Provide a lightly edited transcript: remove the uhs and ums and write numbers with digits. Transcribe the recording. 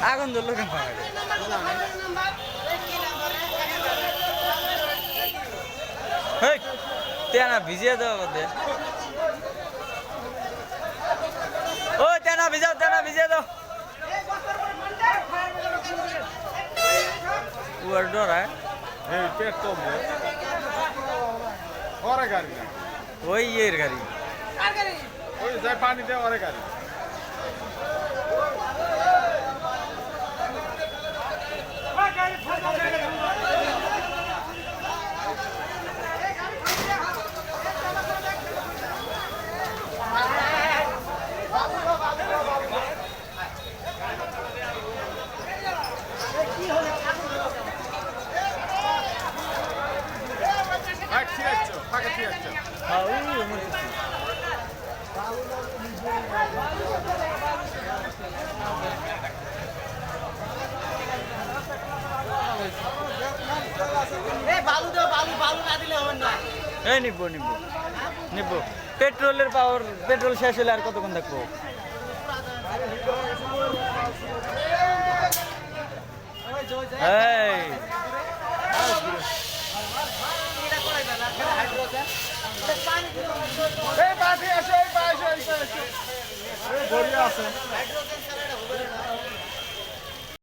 আগুন ধরলো কেন তেনা ভিজিয়ে দেওয়া বাদে ও তেনা ভিজিয়ে দাও উয়ার ডরায় পেট কম ওরে গাড়ি ওই ইয়ের গাড়ি ওই যায় পানি দেয় ওরে গাড়ি এই নিব পেট্রোলের পাওয়ার পেট্রোল শেষ হলে আর কতক্ষণ থাকবো এই আছে